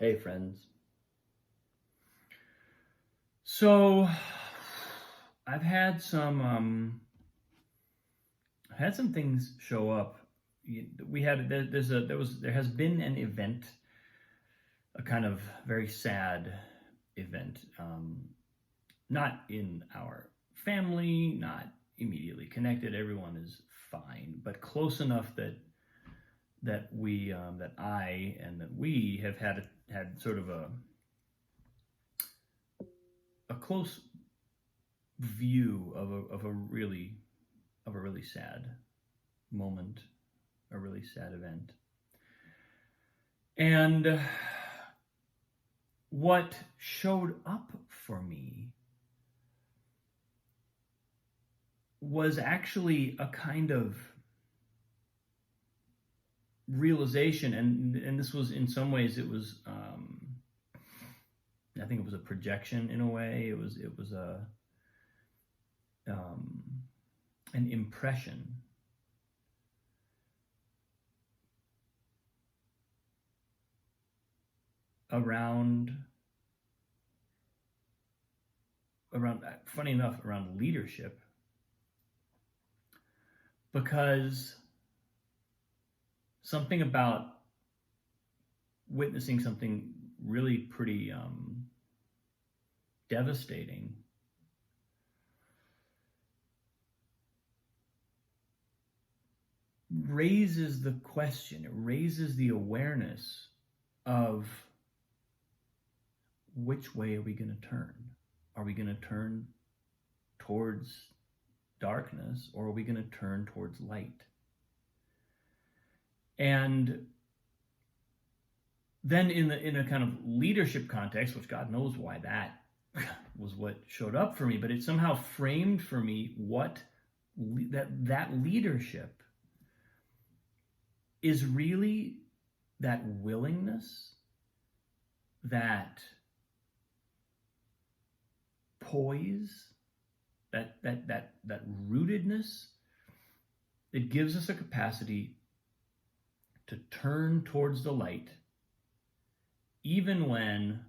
Hey friends. So I've had some things show up. We had there has been an event, a kind of very sad event, not in our family, not immediately connected. Everyone is fine, but close enough that I and that we have had sort of a close view of a really sad moment, a really sad event. And what showed up for me was actually a kind of realization, and this was, in some ways, it was I think it was a projection in a way. It was an impression around, funny enough, around leadership, because something about witnessing something really pretty devastating raises the question, it raises the awareness of which way are we going to turn? Are we going to turn towards darkness, or are we going to turn towards light? And then in a kind of leadership context, which God knows why that was what showed up for me, but it somehow framed for me what that leadership is really, that willingness, that poise, that rootedness. It gives us a capacity to turn towards the light, even when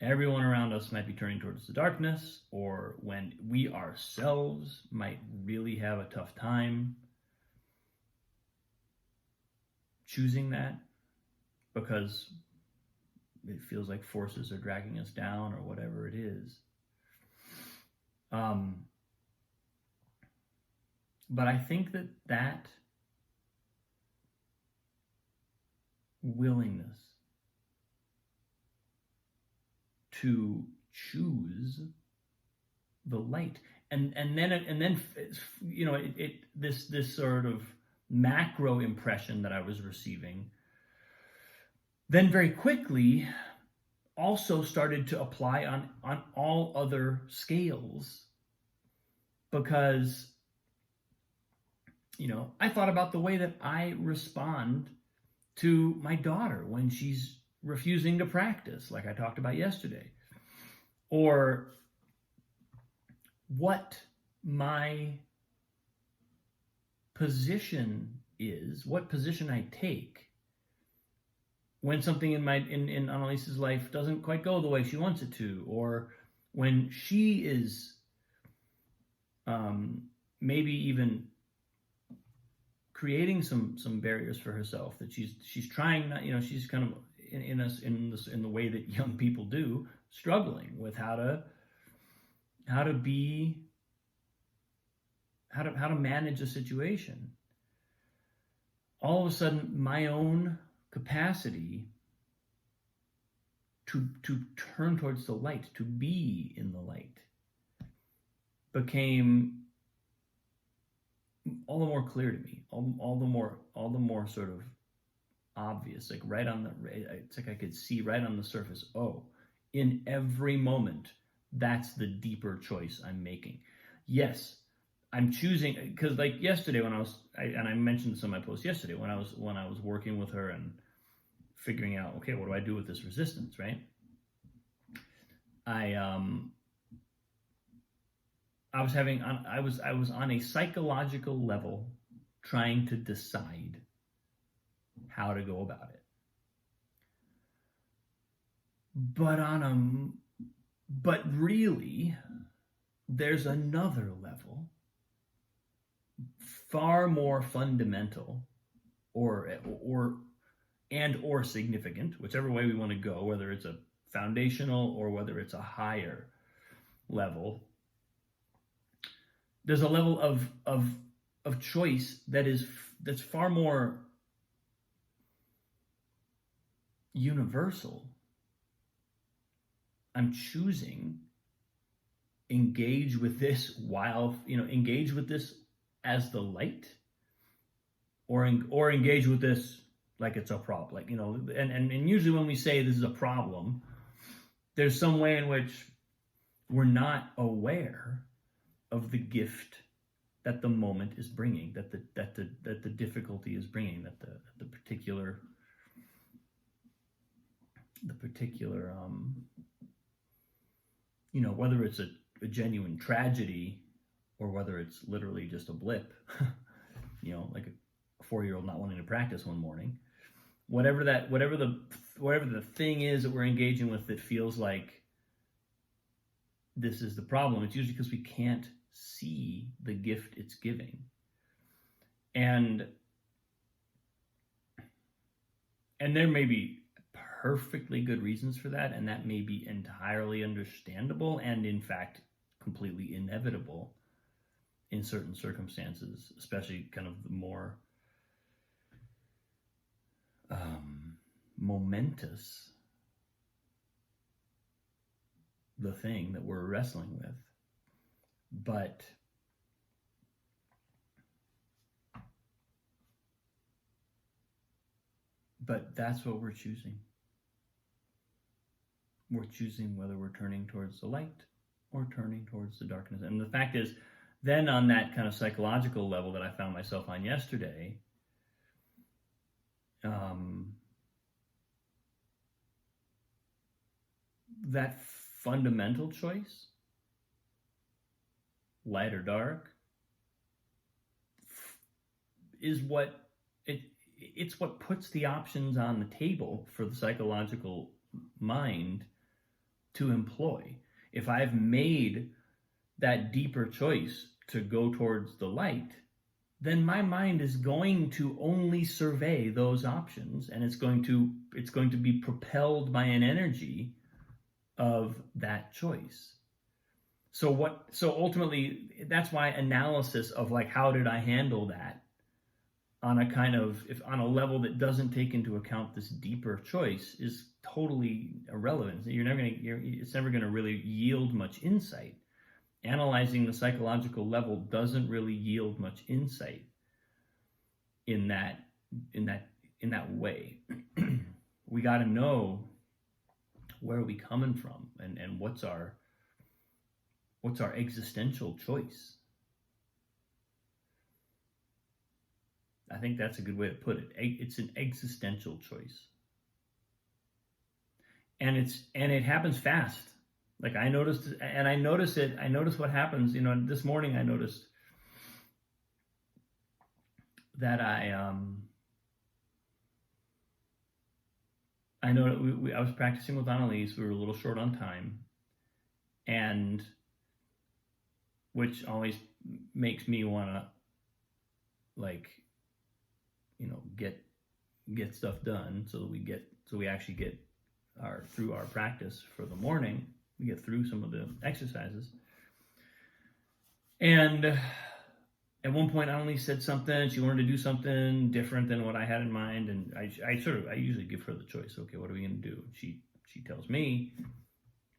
everyone around us might be turning towards the darkness, or when we ourselves might really have a tough time choosing that because it feels like forces are dragging us down, or whatever it is. But I think that willingness to choose the light, and then you know, this sort of macro impression that I was receiving, then very quickly also started to apply on all other scales, because, you know, I thought about the way that I respond to my daughter when she's refusing to practice, like I talked about yesterday, or what my position is, what position I take when something in Annalise's life doesn't quite go the way she wants it to, or when she is maybe even creating some barriers for herself that she's trying not, you know, she's kind of in the way that young people do, struggling with how to manage a situation. All of a sudden, my own capacity to turn towards the light, to be in the light, became all the more clear to me, all the more sort of obvious, like it's like I could see right on the surface, oh, in every moment, that's the deeper choice I'm making. Yes, I'm choosing, because like yesterday when I mentioned this in my post yesterday, when I was working with her and figuring out, okay, what do I do with this resistance, right? I was on a psychological level trying to decide how to go about it. But really, there's another level, far more fundamental, or significant, whichever way we want to go, whether it's a foundational or whether it's a higher level. There's a level of choice that's far more universal. I'm choosing engage with this as the light, or engage with this like it's a problem, and usually when we say this is a problem, there's some way in which we're not aware of the gift that the moment is bringing, that the difficulty is bringing, that the particular whether it's a genuine tragedy or whether it's literally just a blip, like a 4-year-old not wanting to practice one morning, whatever the thing is that we're engaging with that feels like this is the problem, it's usually because we can't see the gift it's giving. And there may be perfectly good reasons for that, and that may be entirely understandable and in fact completely inevitable in certain circumstances, especially kind of the more momentous the thing that we're wrestling with. But that's what we're choosing. We're choosing whether we're turning towards the light or turning towards the darkness. And the fact is, then on that kind of psychological level that I found myself on yesterday, that fundamental choice, light or dark, is it's what puts the options on the table for the psychological mind to employ. If I've made that deeper choice to go towards the light, then my mind is going to only survey those options, and it's going to be propelled by an energy of that choice. So ultimately, that's why analysis of like, how did I handle that on a level that doesn't take into account this deeper choice is totally irrelevant. It's never going to really yield much insight. Analyzing the psychological level doesn't really yield much insight in that way. We got to know where are we coming from, and what's our existential choice. I think that's a good way to put it. It's an existential choice. And it happens fast. Like I noticed what happens, this morning I noticed that I was practicing with Annalise. We were a little short on time, and which always makes me want to get stuff done so we actually get through our practice for the morning. We get through some of the exercises. And at one point, Annalise said something. She wanted to do something different than what I had in mind, and I usually give her the choice. Okay, what are we going to do? She tells me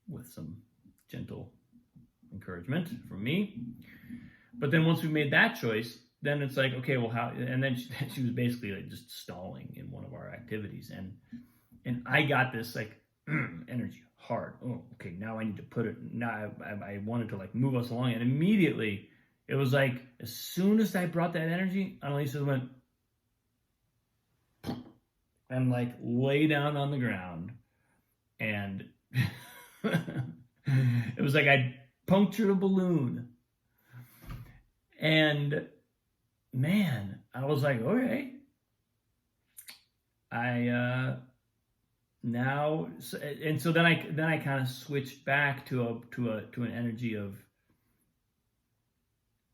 with some gentle encouragement from me. But then once we made that choice, then it's like, okay, well, how? And then she was basically like just stalling in one of our activities, and I got this like energy hard. Oh, okay, now I need to put it. Now I wanted to like move us along, and immediately it was like as soon as I brought that energy, Annalisa went and like lay down on the ground, and it was like I punctured a balloon. And man, I was like, okay, I now, and so then I kind of switched back to an energy of,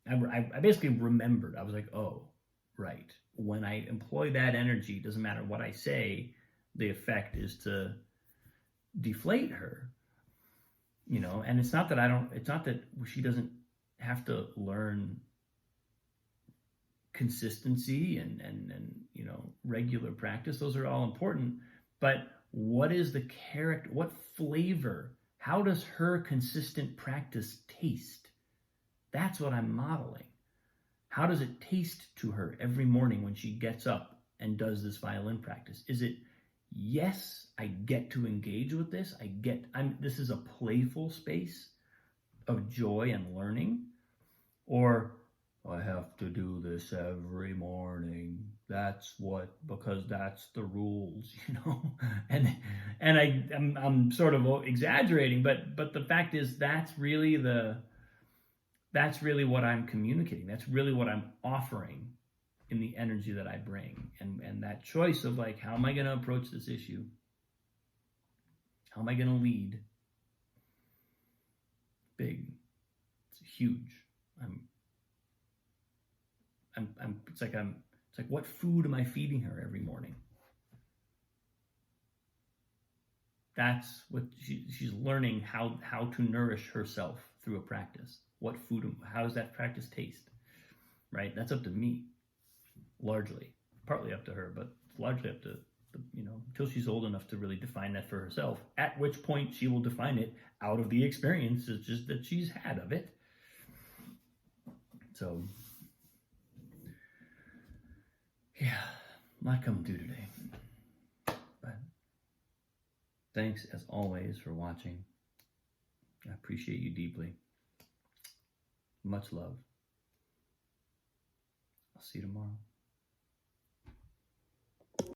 I basically remembered. I was like, oh, right. When I employ that energy, it doesn't matter what I say, the effect is to deflate her, and it's not that she doesn't have to learn consistency and regular practice. Those are all important, but what is the character, what flavor, how does her consistent practice taste? That's what I'm modeling. How does it taste to her every morning when she gets up and does this violin practice? Is it, yes, I get to engage with this. This is a playful space of joy and learning, or I have to do this every morning. Because that's the rules, And I'm sort of exaggerating, but the fact is that's really what I'm communicating. That's really what I'm offering in the energy that I bring. And that choice of like, how am I going to approach this issue? How am I going to lead? Big. It's huge. It's like, what food am I feeding her every morning? That's what she's learning, how to nourish herself through a practice. What food, how does that practice taste? Right? That's up to me, largely. Partly up to her, but largely up to, until she's old enough to really define that for herself, at which point she will define it out of the experiences just that she's had of it. So, yeah, a lot coming through today. But thanks, as always, for watching. I appreciate you deeply. Much love. I'll see you tomorrow.